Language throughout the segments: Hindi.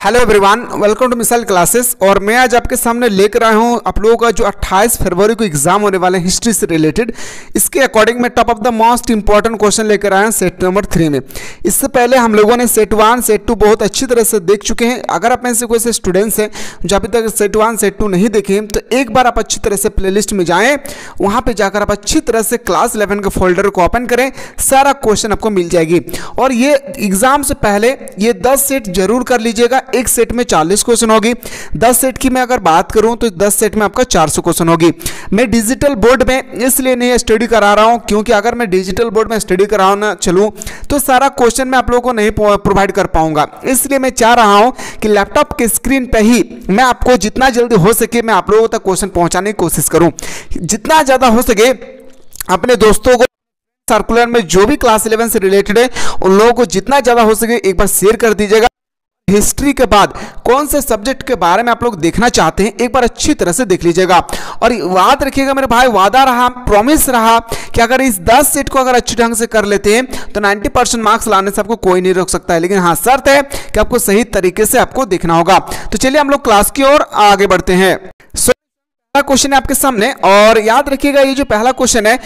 Hello everyone, welcome to missile classes. और मैं आज आपके सामने लेकर आया हूं आप लोगों का जो 28 फरवरी को एग्जाम होने वाले हैं हिस्ट्री से रिलेटेड। इसके अकॉर्डिंग मैं top of the most important question लेकर आया हूं सेट नंबर 3 में। इससे पहले हम लोगों ने सेट 1 सेट 2 बहुत अच्छी तरह से देख चुके हैं। अगर आप में से कोई से स्टूडेंट्स हैं जो अभी तक सेट 1 सेट 2 नहीं देखे हैं तो एक बार आप अच्छी तरह से प्लेलिस्ट में जाएँ, वहाँ पर जाकर आप अच्छी तरह से क्लास 11 के फोल्डर को ओपन करें, सारा क्वेश्चन आपको मिल जाएगी। और ये एग्जाम से पहले ये 10 सेट जरूर कर लीजिएगा। एक सेट में 40 क्वेश्चन होगी। 10 सेट की मैं अगर बात करूं तो 10 सेट में आपका 400 क्वेश्चन होगी। मैं डिजिटल बोर्ड में इसलिए नहीं स्टडी करा रहा हूं क्योंकि अगर मैं डिजिटल बोर्ड में स्टडी कराना चलूं तो सारा क्वेश्चन मैं आप लोगों को नहीं प्रोवाइड कर पाऊंगा। इसलिए मैं चाह रहा हूं कि लैपटॉप के स्क्रीन पे ही मैं आपको जितना जल्दी हो सके मैं आप लोगों तक क्वेश्चन पहुंचाने की कोशिश करूं। जितना ज्यादा हो सके अपने दोस्तों को सर्कुलर में जो भी क्लास 11 से रिलेटेड है उन लोगों को जितना ज्यादा हो सके एक बार शेयर कर दीजिएगा। हिस्ट्री के बाद कौन से सब्जेक्ट के बारे में आप लोग देखना चाहते हैं एक बार अच्छी तरह से देख लीजिएगा। और याद रखिएगा मेरे भाई, वादा रहा, प्रॉमिस रहा कि अगर इस 10 सेट को अगर अच्छे ढंग से कर लेते हैं तो 90% मार्क्स लाने से आपको कोई नहीं रोक सकता है। लेकिन हाँ, शर्त है कि आपको सही तरीके से आपको देखना होगा। तो चलिए हम लोग क्लास की ओर आगे बढ़ते हैं। पहला क्वेश्चन है आपके सामने और याद रखिएगा ये जो पहला क्वेश्चन है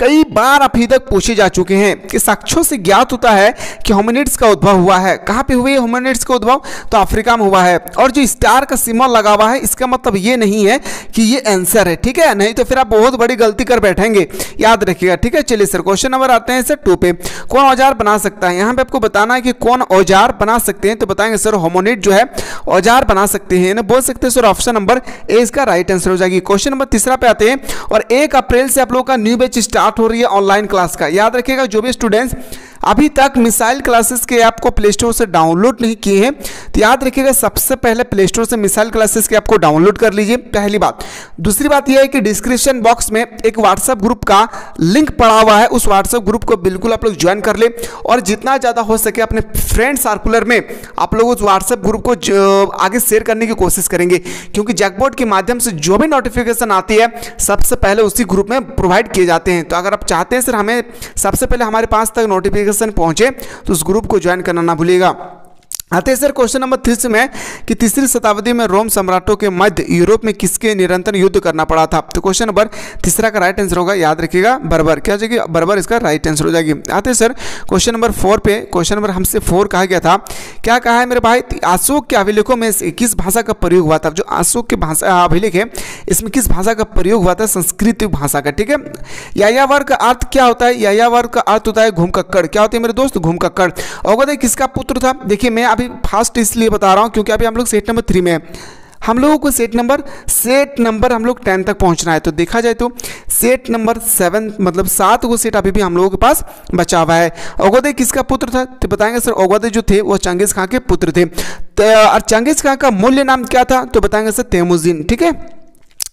कई बार अभी तक पूछे जा चुके हैं कि साक्ष्यों से ज्ञात होता है कि होमिनिड्स का उद्भव हुआ है। कहां पे हुए होमिनिड्स का उद्भव? तो अफ्रीका में हुआ है। और जो स्टार का सिंबल लगा हुआ है इसका मतलब ये नहीं है कि ये आंसर है, ठीक है? नहीं तो फिर आप बहुत बड़ी गलती कर बैठेंगे, याद रखिएगा, ठीक है। चलिए सर, क्वेश्चन नंबर आते हैं सर 2 पे। कौन औजार बना सकता है? यहाँ पे आपको बताना है कि कौन औजार बना सकते हैं। तो बताएंगे सर होमिनिड जो है औजार बना सकते हैं। बोल सकते हैं सर ऑप्शन नंबर ए इसका राइट आंसर हो जाएगी। क्वेश्चन नंबर 3 पे आते हैं और 1 अप्रैल से आप लोगों का न्यू बैच स्टार्ट हो रही है ऑनलाइन क्लास का। याद रखिएगा जो भी स्टूडेंट्स अभी तक मिसाइल क्लासेस के ऐप को प्ले स्टोर से डाउनलोड नहीं किए हैं तो याद रखिएगा सबसे पहले प्ले स्टोर से मिसाइल क्लासेस के ऐप को डाउनलोड कर लीजिए, पहली बात। दूसरी बात यह है कि डिस्क्रिप्शन बॉक्स में एक व्हाट्सएप ग्रुप का लिंक पड़ा हुआ है, उस व्हाट्सएप ग्रुप को बिल्कुल आप लोग ज्वाइन कर ले और जितना ज़्यादा हो सके अपने फ्रेंड सर्कुलर में आप लोग उस व्हाट्सएप ग्रुप को आगे शेयर करने की कोशिश करेंगे क्योंकि जैकबोर्ड के माध्यम से जो भी नोटिफिकेशन आती है सबसे पहले उसी ग्रुप में प्रोवाइड किए जाते हैं। तो अगर आप चाहते हैं सर हमें सबसे पहले हमारे पास तक नोटिफिकेशन पहुंचे तो उस ग्रुप को ज्वाइन करना ना भूलिएगा। आते हैं सर क्वेश्चन नंबर 3 में कि 3री शताब्दी में रोम सम्राटों के मध्य यूरोप में किसके निरंतर युद्ध करना पड़ा था? तो क्वेश्चन नंबर 3 का राइट आंसर होगा, याद रखिएगा, बर्बर। क्या हो जाएगी? बर्बर इसका राइट आंसर हो जाएगी। आते हैं सर क्वेश्चन नंबर 4 पे। क्वेश्चन नंबर हमसे 4 कहा गया था, क्या कहा है मेरे भाई? अशोक के अभिलेखों में किस भाषा का प्रयोग हुआ था? जो अशोक के भाषा अभिलेख है इसमें किस भाषा का प्रयोग हुआ था? संस्कृत भाषा का, ठीक है। यायावर का अर्थ क्या होता है? यायावर का अर्थ होता है घुमक्कड़। क्या होते हैं मेरे दोस्त? घुमक्कड़। अवगत किसका पुत्र था? देखिए मैं अभी फास्ट इसलिए बता रहा हूं क्योंकि अभी हम लोग सेट नंबर 3 में है। हम लोगों को सेट नंबर हम लोग 10 तक पहुंचना है। तो देखा जाए तो सेट नंबर 7 मतलब 7 वो सेट अभी भी हम लोगों के पास बचा हुआ है। औगदे किसका पुत्र था? तो बताएंगे सर औगदे जो थे वो चंगेज खां के पुत्र थे। और चंगेज खां का मूल्य नाम क्या था? तो बताएंगे सर तेमुजिन, ठीक है।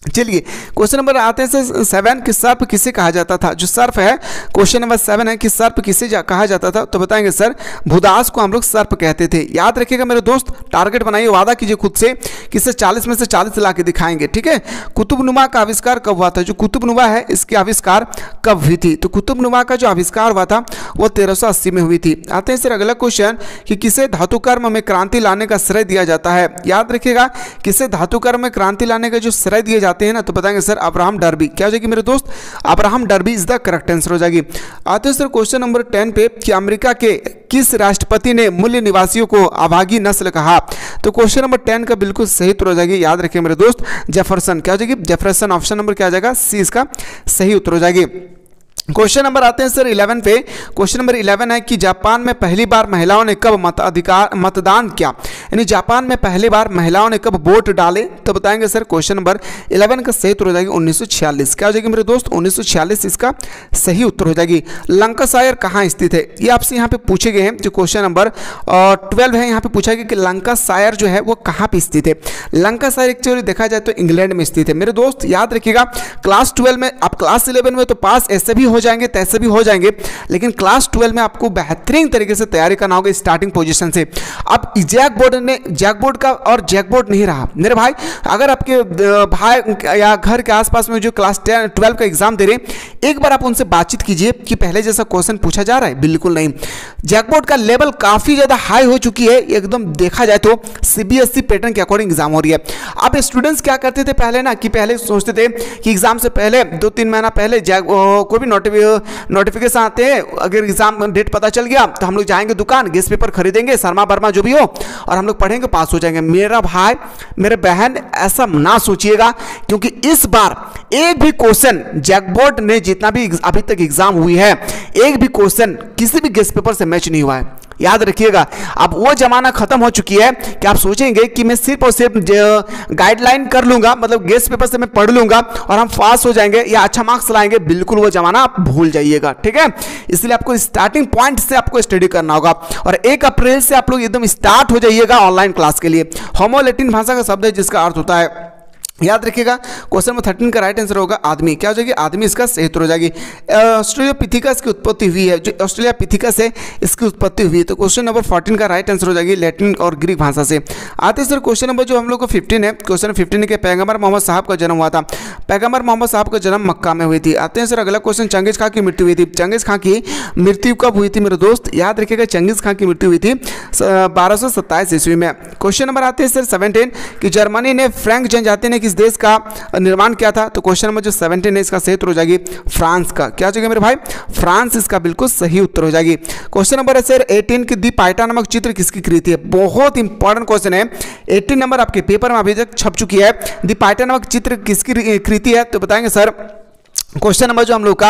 चलिए क्वेश्चन नंबर आते हैं सर 7 कि सर्प किसे कहा जाता था? जो सर्प है क्वेश्चन नंबर 7 है कि सर्प किसे कहा जाता था? तो बताएंगे सर भूदास को हम लोग सर्प कहते थे। याद रखिएगा मेरे दोस्त, टारगेट बनाइए, वादा कीजिए खुद से कि इसे 40 में से 40 ला के दिखाएंगे, ठीक है। कुतुबनुमा का आविष्कार कब हुआ था? जो कुतुबनुमा है इसकी आविष्कार कब हुई थी? तो कुतुबनुमा का जो आविष्कार हुआ था वो 1380 में हुई थी। आते हैं सर अगला क्वेश्चन कि किसे धातुकर्म में क्रांति लाने का श्रेय दिया जाता है? याद रखिएगा किसे धातुकर्म में क्रांति लाने का जो श्रेय दिया जाते हैं ना, तो बताएंगे सर अब्राहम डर्बी। क्या हो जाएगी मेरे दोस्त? Abraham Darby is the correct answer हो जाएगी। आते हैं सर क्वेश्चन नंबर 10 पे कि अमेरिका के किस राष्ट्रपति ने मूल निवासियों को अभागी नस्ल कहा? तो क्वेश्चन नंबर 10 का बिल्कुल सही उत्तर हो जाएगी, याद रखिए मेरे दोस्त, जेफरसन। क्या हो जाएगी? जेफरसन। ऑप्शन नंबर क्या आ जाएगा? सी इसका सही उत्तर हो जाएगी। क्वेश्चन नंबर आते हैं सर 11 पे। क्वेश्चन नंबर 11 है कि जापान में पहली बार महिलाओं ने कब मतदान किया? यानी जापान में पहली बार महिलाओं ने कब वोट डाले? तो बताएंगे सर क्वेश्चन नंबर 11 का सही उत्तर हो जाएगी 1946। क्या हो जाएगी मेरे दोस्त? 1946 इसका सही उत्तर हो जाएगी। लंकाशायर कहाँ स्थित है? ये आपसे यहाँ पे पूछे गए हैं। जो क्वेश्चन नंबर 12 है यहाँ पे पूछा गया कि लंकाशायर जो है वो कहाँ पे स्थित है? लंकाशायर एक्चुअली देखा जाए तो इंग्लैंड में स्थित है मेरे दोस्त। याद रखिएगा क्लास 12 में, आप क्लास 11 में तो पास ऐसे भी हो जाएंगे, तैसे भी हो जाएंगे, लेकिन क्लास 12 में आपको बेहतरीन तरीके से तैयारी करना होगा स्टार्टिंग पोजीशन से। अब जैक बोर्ड का और जैक बोर्ड नहीं रहा मेरे भाई। अगर आपके भाई या घर के आसपास में जो क्लास 12 का एग्जाम दे रहे हैं, एक बार आप उनसे बातचीत कीजिए कि पहले जैसा क्वेश्चन पूछा जा रहा है, बिल्कुल नहीं। जैक बोर्ड का लेवल काफी ज्यादा हाई हो चुकी है, एकदम देखा जाए तो सीबीएसई पैटर्न के अकॉर्डिंग एग्जाम हो रही है। अब स्टूडेंट्स क्या करते थे पहले ना, कि पहले सोचते थे कि एग्जाम से पहले 2-3 महीना पहले कोई भी नोटिफिकेशन आते हैं, अगर एग्जाम डेट पता चल गया तो हम लोग जाएंगे दुकान, गेस्ट पेपर खरीदेंगे, शर्मा वर्मा जो भी हो, और हम लोग पढ़ेंगे, पास हो जाएंगे। मेरा भाई मेरे बहन ऐसा ना सोचिएगा, क्योंकि इस बार एक भी क्वेश्चन जैक बोर्ड ने जितना भी अभी तक एग्जाम हुई है, एक भी क्वेश्चन किसी भी गेस्ट पेपर से मैच नहीं हुआ है। याद रखिएगा, अब वो जमाना खत्म हो चुकी है कि आप सोचेंगे कि मैं सिर्फ और सिर्फ गाइडलाइन कर लूंगा, मतलब गेस्ट पेपर से मैं पढ़ लूंगा और हम पास हो जाएंगे या अच्छा मार्क्स लाएंगे। बिल्कुल वो जमाना आप भूल जाइएगा, ठीक है। इसलिए आपको स्टार्टिंग पॉइंट से आपको स्टडी करना होगा, और 1 अप्रैल से आप लोग एकदम स्टार्ट हो जाइएगा ऑनलाइन क्लास के लिए। होमो लैटिन भाषा का शब्द है जिसका अर्थ होता है, याद रखिएगा। क्वेश्चन नंबर 13 का राइट आंसर होगा आदमी। क्या हो जाएगी? आदमी इसका सही उत्तर हो जाएगी। ऑस्ट्रेलियोपिथिकस की उत्पत्ति हुई है, जो ऑस्ट्रेलियोपिथिकस है इसकी उत्पत्ति हुई है, तो क्वेश्चन नंबर 14 का राइट आंसर हो जाएगी लैटिन और ग्रीक भाषा से। आते सर क्वेश्चन नंबर जो हम लोग को 15 है, क्वेश्चन 15 के पैगंबर मोहम्मद साहब का जन्म हुआ था। पैगंबर मोहम्मद साहब का जन्म मक्का में हुई थी। आते हैं सर अगला क्वेश्चन, चंगेज खां की मृत्यु हुई थी। चंगेज खां की मृत्यु कब हुई थी मेरे दोस्त? याद रखिएगा, चंगेज खां की मृत्यु हुई थी 1227 ईस्वी में। क्वेश्चन नंबर आते हैं सर 17 कि जर्मनी ने फ्रैंक जनजाति ने किस देश का निर्माण किया था? तो क्वेश्चन नंबर जो 17 है इसका सही उत्तर हो जाएगी फ्रांस का। क्या हो जाएगा मेरे भाई? फ्रांस इसका बिल्कुल सही उत्तर हो जाएगी। क्वेश्चन नंबर है सर 18 की दी पाइटा नामक चित्र किसकी कृति है? बहुत इंपॉर्टेंट क्वेश्चन है, 18 नंबर आपके पेपर में अभी तक छप चुकी है। दी पाइटा नामक चित्र किसकी कृति है? तो बताएंगे सर क्वेश्चन नंबर जो हम लोग का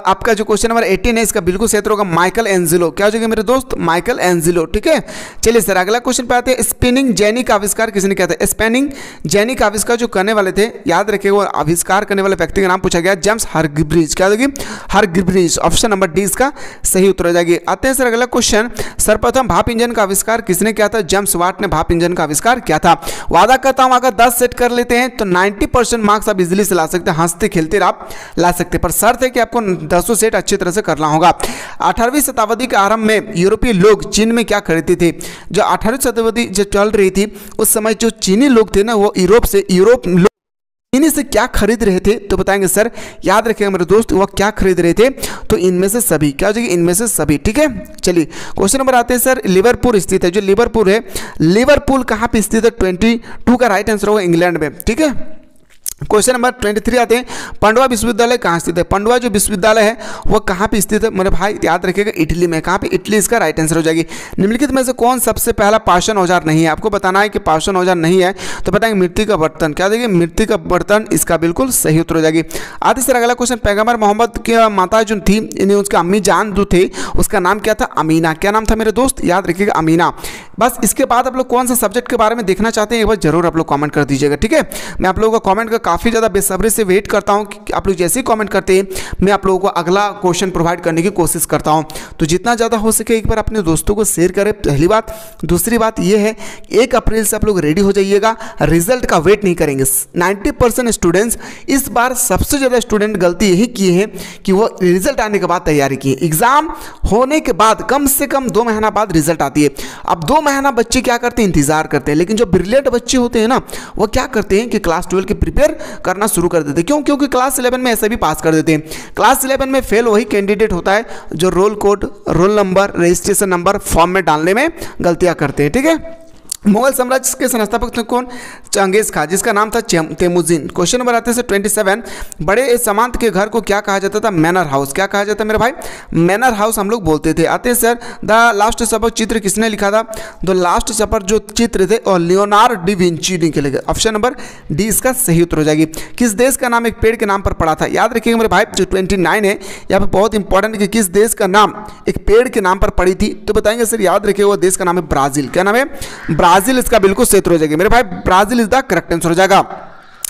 आपका जो क्वेश्चन नंबर 18 है इसका बिल्कुल सही उत्तर होगा माइकल एंजिलो। क्या हो जाएगा मेरे दोस्त? माइकल एंजिलो, ठीक है। चलिए सर अगला क्वेश्चन पे आते हैं, स्पिनिंग जेनी का आविष्कार किसने किया था? स्पिनिंग जेनी का आविष्कार जो करने वाले थे, याद रखिएगा, वो आविष्कार करने वाले व्यक्ति का नाम पूछा गया, जेम्स हरग्रीव्स। क्या होगी? हरग्रीव्स। ऑप्शन नंबर डी इसका सही उत्तर हो जाएगी। आते हैं सर अगला क्वेश्चन, सर्वप्रथम भाप इंजन का आविष्कार किसने किया था? जेम्स वाट ने भाप इंजन का आविष्कार किया था। वादा करता हूं अगर 10 सेट कर लेते हैं तो 90% मार्क्स आप इजिली से ला सकते हैं, हंसते खेलते आप ला सकते, पर शर्त है कि आपको 10 सेट अच्छी तरह से करना होगा। 18वीं शताब्दी के आरंभ में यूरोपीय लोग चीन में क्या खरीदते थे? जो 18वीं शताब्दी जो चल रही थी उस समय जो चीनी लोग थे ना, वो यूरोप लोग चीनी से क्या खरीद रहे थे? तो बताएंगे सर, याद रखिएगा मेरे दोस्त, वो क्या खरीद रहे थे? तो इनमें से सभी। क्या हो जाएगी? इनमें से सभी, ठीक है। चलिए क्वेश्चन नंबर आते हैं सर, लिवरपूल स्थित है, जो लिवरपूल है, लिवरपूल कहाँ पे स्थित है? 22 का राइट आंसर होगा इंग्लैंड में, ठीक है। क्वेश्चन नंबर 23 आते हैं, पांडुआ विश्वविद्यालय कहाँ स्थित है? पांडुआ जो विश्वविद्यालय है वो कहाँ पे स्थित है मेरे भाई? याद रखिएगा इटली में। कहाँ पे? इटली इसका राइट आंसर हो जाएगी। निम्नलिखित में से कौन सबसे पहला पाषाण औजार नहीं है? आपको बताना है कि पाषाण औजार नहीं है, तो बताएंगे मिट्टी का बर्तन। क्या देखिए? मिट्टी का बर्तन इसका बिल्कुल सही उत्तर हो जाएगी। आते सर अगला क्वेश्चन, पैगंबर मोहम्मद की माता जो थी, उसका अम्मी जान जो थे उसका नाम क्या था? अमीना। क्या नाम था मेरे दोस्त? याद रखिएगा अमीना। बस इसके बाद आप लोग कौन सा सब्जेक्ट के बारे में देखना चाहते हैं एक बार जरूर आप लोग कॉमेंट कर दीजिएगा, ठीक है। मैं आप लोगों का कॉमेंट का काफ़ी ज़्यादा बेसब्री से वेट करता हूं कि आप लोग जैसे ही कमेंट करते हैं मैं आप लोगों को अगला क्वेश्चन प्रोवाइड करने की कोशिश करता हूं। तो जितना ज़्यादा हो सके एक बार अपने दोस्तों को शेयर करें, पहली बात। दूसरी बात यह है 1 अप्रैल से आप लोग रेडी हो जाइएगा, रिजल्ट का वेट नहीं करेंगे। 90% स्टूडेंट्स, इस बार सबसे ज़्यादा स्टूडेंट गलती यही किए हैं कि वो रिजल्ट आने के बाद तैयारी किए। एग्जाम होने के बाद कम से कम 2 महीना बाद रिजल्ट आती है। अब 2 महीना बच्चे क्या करते हैं? इंतजार करते हैं। लेकिन जो ब्रिलियंट बच्चे होते हैं ना, वो क्या करते हैं कि क्लास 12 के प्रिपेयर करना शुरू कर देते हैं। क्यों? क्योंकि क्लास 11 में ऐसे भी पास कर देते हैं। क्लास 11 में फेल वही कैंडिडेट होता है जो roll code, roll number, registration number form में डालने में गलतियां करते हैं, ठीक है। मुगल साम्राज्य के संस्थापक थे कौन? चंगेज खां, जिसका नाम था तेमुजिन। क्वेश्चन नंबर आते हैं 27, बड़े सामंत के घर को क्या कहा जाता था? Manor house. क्या कहा जाता है मेरे भाई? मैनर हाउस हम लोग बोलते थे। आते हैं सर, द लास्ट सपर चित्र किसने लिखा था? द लास्ट सपर जो चित्र थे और लियोनार्डो डी विंची ने लिखे। ऑप्शन नंबर डी इसका सही उत्तर हो जाएगी। किस देश का नाम एक पेड़ के नाम पर पड़ा था? याद रखिएगा मेरे भाई, जो 29 है यहाँ पर बहुत इंपॉर्टेंट कि किस देश का नाम एक पेड़ के नाम पर पड़ी थी? तो बताएंगे सर, याद रखिएगा वो देश का नाम है ब्राजील। क्या नाम है? ब्राजील इसका बिल्कुल सही उत्तर हो जाएगा मेरे भाई, Brazil is the correct answer हो जाएगा।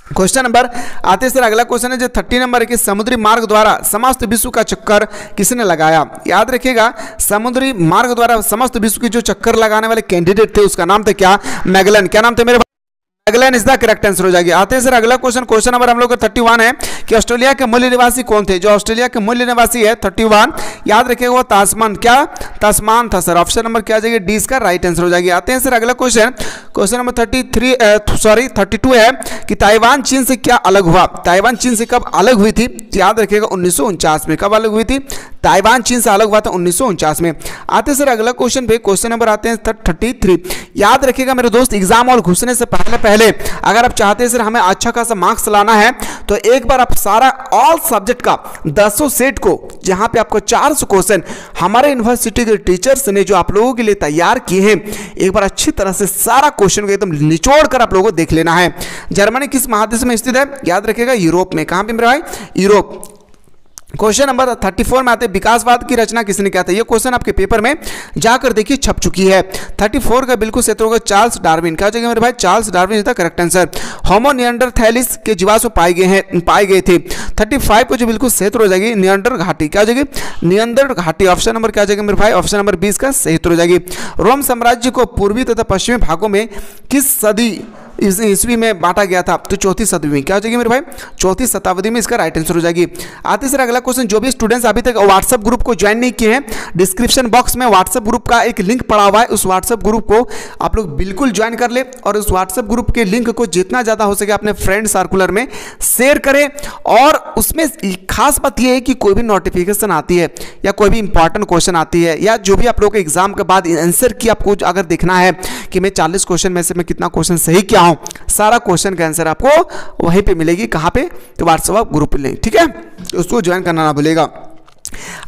क्वेश्चन नंबर आते सर अगला क्वेश्चन है जो 30 नंबर है कि समुद्री मार्ग द्वारा समस्त विश्व का चक्कर किसने लगाया? याद रखिएगा, समुद्री मार्ग द्वारा समस्त विश्व की जो चक्कर लगाने वाले कैंडिडेट थे उसका नाम था क्या? मैगलन। क्या नाम था मेरे भाई? Magellan is the correct answer हो जाएगी। आते हैं सर अगला क्वेश्चन, क्वेश्चन नंबर हम लोग का 31 है कि ऑस्ट्रेलिया के मूल निवासी कौन थे। जो ऑस्ट्रेलिया के मूल निवासी है 31, याद रखिएगा वो तास्मान, क्या तास्मान था सर। ऑप्शन नंबर क्या आ जाएगी, डी इसका राइट आंसर हो जाएगी। आते हैं सर अगला क्वेश्चन, क्वेश्चन नंबर 32 है कि ताइवान चीन से क्या अलग हुआ। ताइवान चीन से कब अलग हुई थी, याद रखिएगा 1949 में। कब अलग हुई थी, ताइवान चीन से अलग हुआ था 1949 में। आते हैं सर अगला क्वेश्चन पे, क्वेश्चन नंबर आते हैं 33। याद रखिएगा मेरे दोस्त, एग्जाम और घुसने से पहले अगर आप चाहते हैं सर हमें अच्छा खासा मार्क्स लाना है तो एक बार आप सारा ऑल सब्जेक्ट का 10 सेट को, जहां पे आपको 400 क्वेश्चन हमारे यूनिवर्सिटी के टीचर्स ने जो आप लोगों के लिए तैयार किए हैं, एक बार अच्छी तरह से सारा क्वेश्चन को एकदम निचोड़ कर आप लोगों को देख लेना है। जर्मनी किस महादेश में स्थित है, याद रखिएगा यूरोप में। कहां पे मेरे भाई, यूरोप। क्वेश्चन नंबर 34 में आते हैं, विकासवाद की रचना किसने किया था। ये क्वेश्चन आपके पेपर में जाकर देखिए छप चुकी है। 34 का बिल्कुल सही होगा चार्ल्स डार्विन। क्या जगह मेरे भाई, Charles Darwin is the correct answer. Homo neanderthalis के जीवाश्म पाए गए थे। 35 को जो बिल्कुल सही हो जाएगी निएंडर घाटी। क्या जगह, निएंडर घाटी। ऑप्शन नंबर क्या जगह मेरे भाई, ऑप्शन नंबर 20 का सही हो जाएगी। रोम साम्राज्य को पूर्वी तथा पश्चिमी भागों में किस सदी ईस्वी में बांटा गया था, तो 4वीं सदी में। क्या हो जाएगी मेरे भाई, 4वीं शताब्दी में इसका राइट आंसर हो जाएगी। आते सर अगला क्वेश्चन, जो भी स्टूडेंट्स अभी तक व्हाट्सएप ग्रुप को ज्वाइन नहीं किए हैं, डिस्क्रिप्शन बॉक्स में व्हाट्सएप ग्रुप का एक लिंक पड़ा हुआ है, उस व्हाट्सएप ग्रुप को आप लोग बिल्कुल ज्वाइन कर ले और उस व्हाट्सएप ग्रुप के लिंक को जितना ज़्यादा हो सके अपने फ्रेंड सर्कुलर में शेयर करें। और उसमें खास बात यह है कि कोई भी नोटिफिकेशन आती है या कोई भी इंपॉर्टेंट क्वेश्चन आती है या जो भी आप लोगों के एग्जाम के बाद आंसर की आपको अगर देखना है कि मैं 40 क्वेश्चन में से मैं कितना क्वेश्चन सही किया हूँ, सारा क्वेश्चन का आंसर आपको वहीं पे मिलेगी। कहाँ पे, तो व्हाट्सएप ग्रुप पे, ठीक है, उसको ज्वाइन करना ना भूलेगा।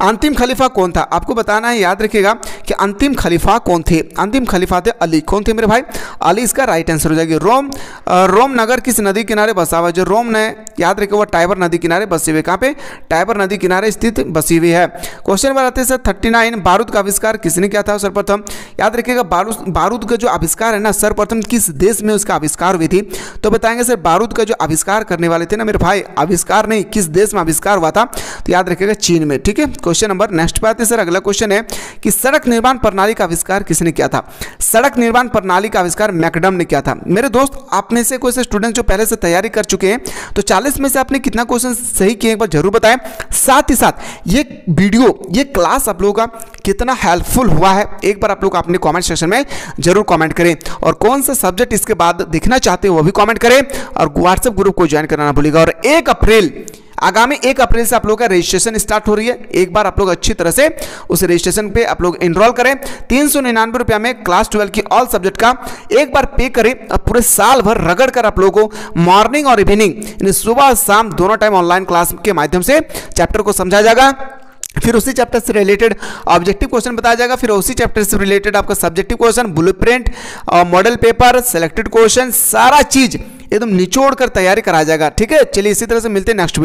अंतिम खलीफा कौन था, आपको बताना है। याद रखिएगा कि अंतिम खलीफा कौन थे। अंतिम खलीफा थे अली। कौन थे मेरे भाई, अली इसका राइट आंसर हो जाएगी। रोम नगर किस नदी किनारे बसा हुआ है। जो रोम ने, याद रखिएगा वो टाइबर नदी किनारे बसी हुई है। कहाँ पे, टाइबर नदी किनारे स्थित बसी हुई है। क्वेश्चन नंबर आते हैं सर 39, बारूद का आविष्कार किसने किया था सर्वप्रथम। याद रखिएगा बारूद का जो आविष्कार है ना, सर्वप्रथम किस देश में उसका आविष्कार हुई थी, तो बताएंगे सर बारूद का जो आविष्कार करने वाले थे ना मेरे भाई, आविष्कार नहीं, किस देश में आविष्कार हुआ था, तो याद रखिएगा चीन में। ठीक है, क्वेश्चन नंबर नेक्स्ट पे आते हैं सर। अगला क्वेश्चन है कि सड़क निर्माण प्रणाली का आविष्कार किसने किया था। सड़क निर्माण प्रणाली का आविष्कार मैकडम ने किया था। मेरे दोस्त, आप में से कोई से स्टूडेंट जो पहले से तैयारी कर चुके हैं, तो 40 में से आपने कितना क्वेश्चन सही किए एक बार जरूर बताएं। साथ ही साथ ये वीडियो, ये क्लास आप लोगों का कितना हेल्पफुल हुआ है एक बार आप लोग अपने कमेंट सेक्शन में जरूर कमेंट करें। और कौन सा सब्जेक्ट इसके बाद देखना चाहते हो वो भी कमेंट करें और व्हाट्सएप ग्रुप को ज्वाइन करना ना भूलिएगा। और 1 अप्रैल, आगामी 1 अप्रैल से आप लोगों का रजिस्ट्रेशन स्टार्ट हो रही है। एक बार आप लोग अच्छी तरह से उस रजिस्ट्रेशन पे आप लोग एनरोल करें। 399 रुपया में क्लास 12 की ऑल सब्जेक्ट का एक बार पे करें और पूरे साल भर रगड़ कर आप लोगों को मॉर्निंग और इवनिंग, सुबह शाम दोनों टाइम ऑनलाइन क्लास के माध्यम से चैप्टर को समझाया जाएगा। फिर उसी चैप्टर से रिलेटेड ऑब्जेक्टिव क्वेश्चन बताया जाएगा। फिर उसी चैप्टर से रिलेटेड आपका subjective question, blueprint, model paper, selected question, सारा चीज एकदम निचोड़ कर तैयारी कराया जाएगा। ठीक है, चलिए इसी तरह से मिलते हैं नेक्स्ट वीडियो।